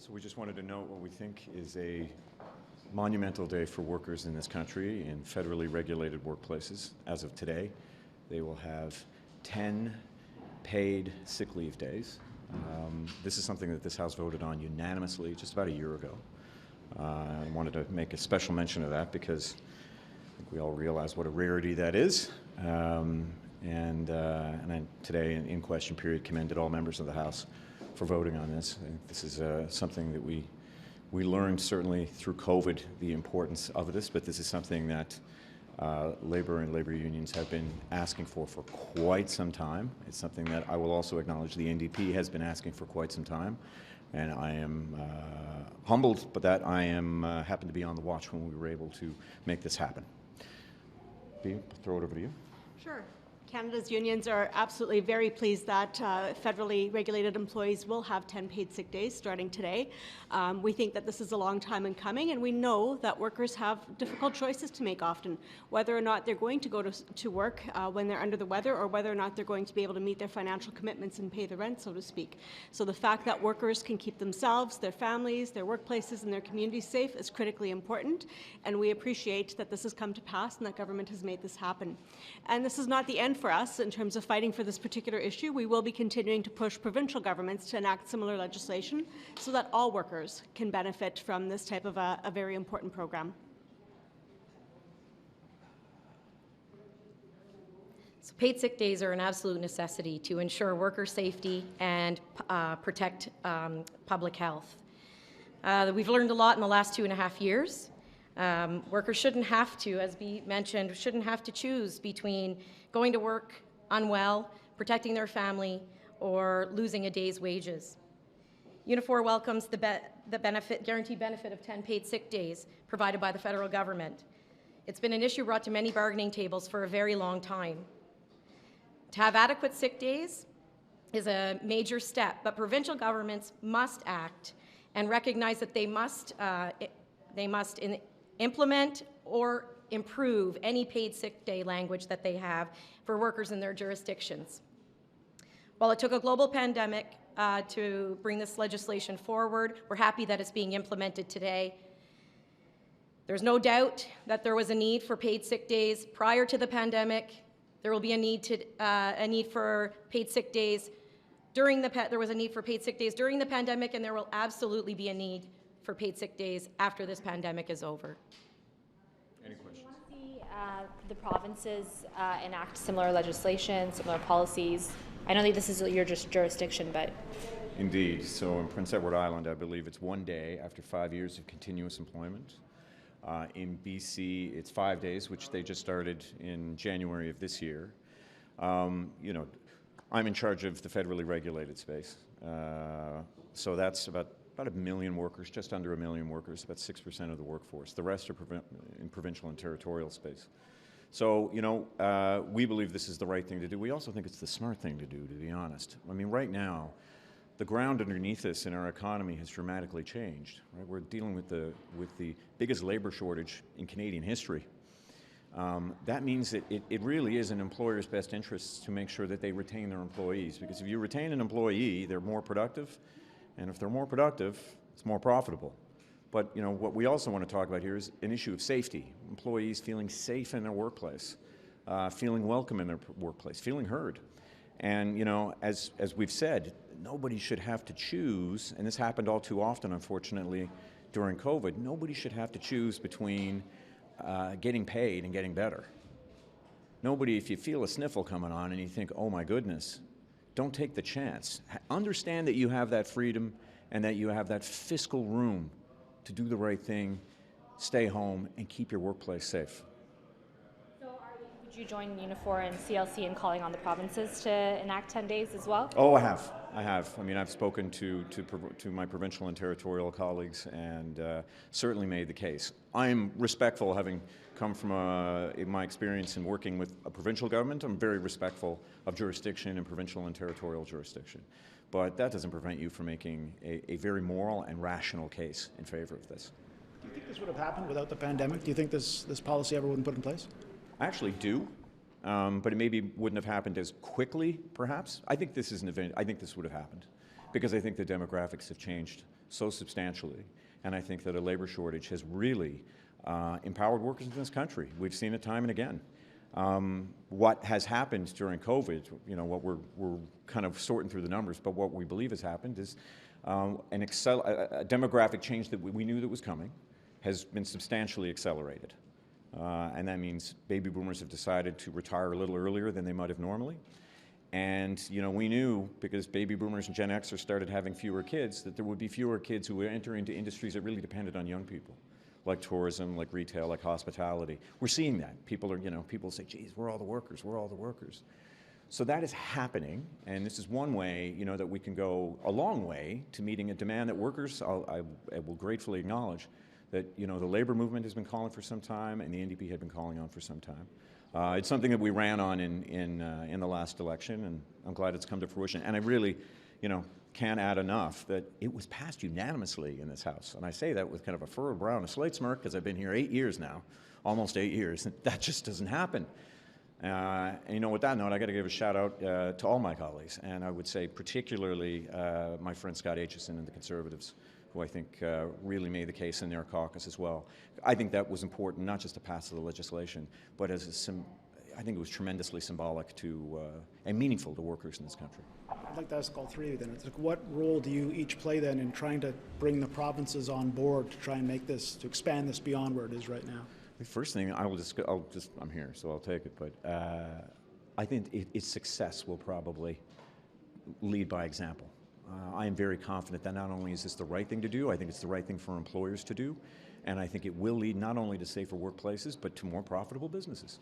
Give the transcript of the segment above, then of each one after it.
So we just wanted to note what we think is a monumental day for workers in this country in federally regulated workplaces. As of today, they will have 10 paid sick leave days. This is something that this House voted on unanimously just about a year ago. I wanted to make a special mention of that because I think we all realize what a rarity that is. And I today, in question period, commended all members of the House for voting on this. I think this is something that we learned certainly through COVID the importance of this, but this is something that labor and labor unions have been asking for quite some time. It's something that I will also acknowledge the NDP has been asking for quite some time, and I am humbled, but that I am happen to be on the watch when we were able to make this happen. Bea, throw it over to you. Sure. Canada's unions are absolutely very pleased that federally regulated employees will have 10 paid sick days starting today. We think that this is a long time in coming, and we know that workers have difficult choices to make often, whether or not they're going to go to work when they're under the weather, or whether or not they're going to be able to meet their financial commitments and pay the rent, so to speak. So the fact that workers can keep themselves, their families, their workplaces, and their communities safe is critically important, and we appreciate that this has come to pass and that government has made this happen. And this is not the end for us in terms of fighting for this particular issue. We will be continuing to push provincial governments to enact similar legislation so that all workers can benefit from this type of a very important program. So paid sick days are an absolute necessity to ensure worker safety and protect public health. We've learned a lot in the last 2.5 years. Workers shouldn't have to, as Bea mentioned, shouldn't have to choose between going to work unwell, protecting their family, or losing a day's wages. Unifor welcomes the guaranteed benefit of 10 paid sick days provided by the federal government. It's been an issue brought to many bargaining tables for a very long time. To have adequate sick days is a major step, but provincial governments must act and recognize that they must implement or improve any paid sick day language that they have for workers in their jurisdictions. While it took a global pandemic to bring this legislation forward, we're happy that it's being implemented today. There's no doubt that there was a need for paid sick days prior to the pandemic. There will be a need for paid sick days during the there was a need for paid sick days during the pandemic, and there will absolutely be a need for paid sick days after this pandemic is over. Any questions? Do you want to see the provinces enact similar legislation, similar policies? I know that this is your jurisdiction, but... Indeed. So in Prince Edward Island, I believe it's 1 day after 5 years of continuous employment. In BC, it's 5 days, which they just started in January of this year. You know, I'm in charge of the federally regulated space. So that's about 1 million workers, just under 1 million workers, about 6% of the workforce. The rest are in provincial and territorial space. So, you know, we believe this is the right thing to do. We also think it's the smart thing to do, to be honest. I mean, right now, the ground underneath us in our economy has dramatically changed. Right? We're dealing with the biggest labor shortage in Canadian history. That means that it really is in employers' best interests to make sure that they retain their employees, because if you retain an employee, they're more productive, and if they're more productive, it's more profitable. But you know, what we also want to talk about here is an issue of safety. Employees feeling safe in their workplace, feeling welcome in their workplace, feeling heard. And you know, as we've said, nobody should have to choose, and this happened all too often, unfortunately, during COVID, nobody should have to choose between getting paid and getting better. Nobody, if you feel a sniffle coming on and you think, oh my goodness, don't take the chance. Understand that you have that freedom and that you have that fiscal room to do the right thing, stay home, and keep your workplace safe. So would you join Unifor and CLC in calling on the provinces to enact 10 days as well? Oh, I have. I mean, I've spoken to my provincial and territorial colleagues and certainly made the case. I'm respectful, having come from in my experience in working with a provincial government, I'm very respectful of jurisdiction and provincial and territorial jurisdiction. But that doesn't prevent you from making a very moral and rational case in favor of this. Do you think this would have happened without the pandemic? Do you think this policy ever would have been put in place? I actually do. But it maybe wouldn't have happened as quickly, perhaps. I think this is an event. I think this would have happened. because I think the demographics have changed so substantially, and I think that a labor shortage has really empowered workers in this country. We've seen it time and again. What has happened during COVID, you know, what we're kind of sorting through the numbers, but what we believe has happened is a demographic change that we knew that was coming has been substantially accelerated. And that means baby boomers have decided to retire a little earlier than they might have normally. And, you know, we knew, because baby boomers and Gen Xers started having fewer kids, that there would be fewer kids who would enter into industries that really depended on young people, like tourism, like retail, like hospitality. We're seeing that. People are, you know, people say, geez, we're all the workers, we're all the workers. So that is happening, and this is one way, you know, that we can go a long way to meeting a demand that workers, I will gratefully acknowledge, that, you know, the labor movement has been calling for some time, and the NDP had been calling on for some time. It's something that we ran on in the last election, and I'm glad it's come to fruition. And I really, you know, can't add enough that it was passed unanimously in this House. And I say that with kind of a furrowed brow and a slight smirk, because I've been here 8 years now, almost 8 years, and that just doesn't happen. And you know, with that note, I got to give a shout out to all my colleagues, and I would say particularly my friend Scott Aitchison and the Conservatives, who I think really made the case in their caucus as well. I think that was important, not just to pass the legislation, but as I think it was tremendously symbolic to and meaningful to workers in this country. I'd like to ask all three of you then. It's like, what role do you each play then in trying to bring the provinces on board to try and make this, to expand this beyond where it is right now? The first thing, I'm here, so I'll take it, but I think its success will probably lead by example. I am very confident that not only is this the right thing to do, I think it's the right thing for employers to do, and I think it will lead not only to safer workplaces, but to more profitable businesses.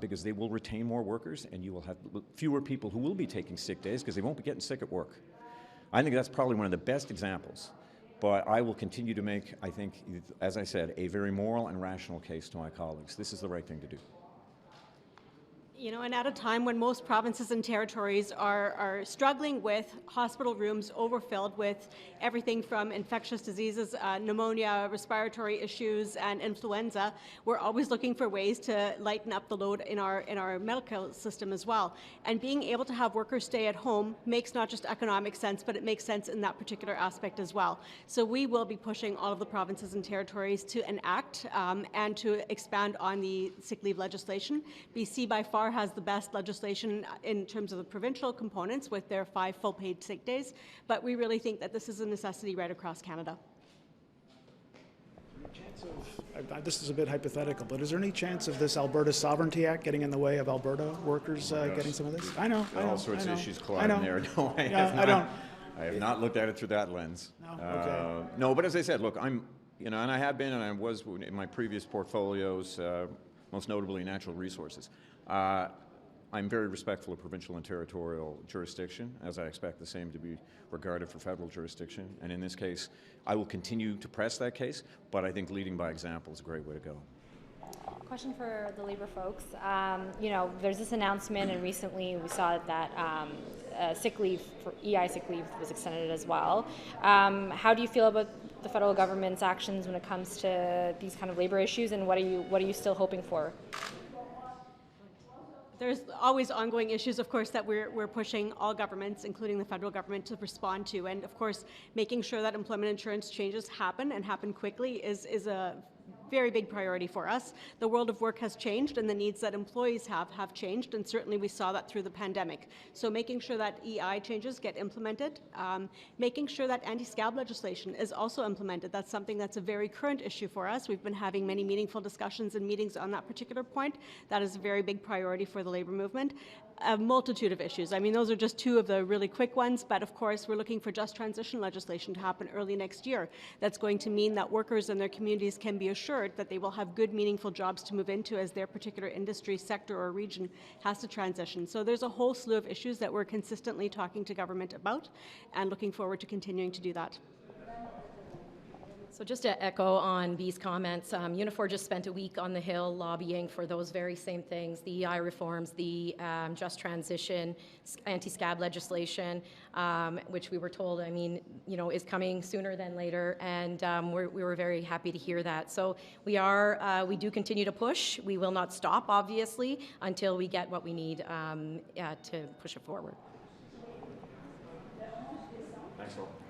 Because they will retain more workers, and you will have fewer people who will be taking sick days because they won't be getting sick at work. I think that's probably one of the best examples, but I will continue to make, I think, as I said, a very moral and rational case to my colleagues. This is the right thing to do. You know, and at a time when most provinces and territories are struggling with hospital rooms overfilled with everything from infectious diseases, pneumonia, respiratory issues, and influenza, we're always looking for ways to lighten up the load in our medical system as well. And being able to have workers stay at home makes not just economic sense, but it makes sense in that particular aspect as well. So we will be pushing all of the provinces and territories to enact and to expand on the sick leave legislation. BC by far has the best legislation in terms of the provincial components with their 5 full paid sick days, but we really think that this is a necessity right across Canada. This is a bit hypothetical, but is there any chance of this Alberta Sovereignty Act getting in the way of Alberta workers getting some of this? I know. All sorts of issues colliding there. No, I have not looked at it through that lens. No? Okay. No, but as I said, look, I'm, you know, and I have been, and I was in my previous portfolios, most notably natural resources. I'm very respectful of provincial and territorial jurisdiction, as I expect the same to be regarded for federal jurisdiction. And in this case, I will continue to press that case, but I think leading by example is a great way to go. Question for the Labour folks. You know, there's this announcement, and recently we saw that sick leave, for EI sick leave, was extended as well. How do you feel about the federal government's actions when it comes to these kind of labour issues, and what are you still hoping for? There's always ongoing issues, of course, that we're pushing all governments, including the federal government, to respond to. And of course, making sure that employment insurance changes happen and happen quickly is a very big priority for us. The world of work has changed, and the needs that employees have changed, and certainly we saw that through the pandemic. So making sure that EI changes get implemented, making sure that anti-scab legislation is also implemented. That's something that's a very current issue for us. We've been having many meaningful discussions and meetings on that particular point. That is a very big priority for the labour movement. A multitude of issues. I mean, those are just two of the really quick ones, but of course we're looking for just transition legislation to happen early next year. That's going to mean that workers and their communities can be assured that they will have good, meaningful jobs to move into as their particular industry, sector, or region has to transition. So there's a whole slew of issues that we're consistently talking to government about, and looking forward to continuing to do that. So just to echo on Bea's comments, Unifor just spent a week on the Hill lobbying for those very same things, the EI reforms, the just transition, anti-scab legislation, which we were told, I mean, you know, is coming sooner than later, and we were very happy to hear that. So we do continue to push. We will not stop, obviously, until we get what we need to push it forward. So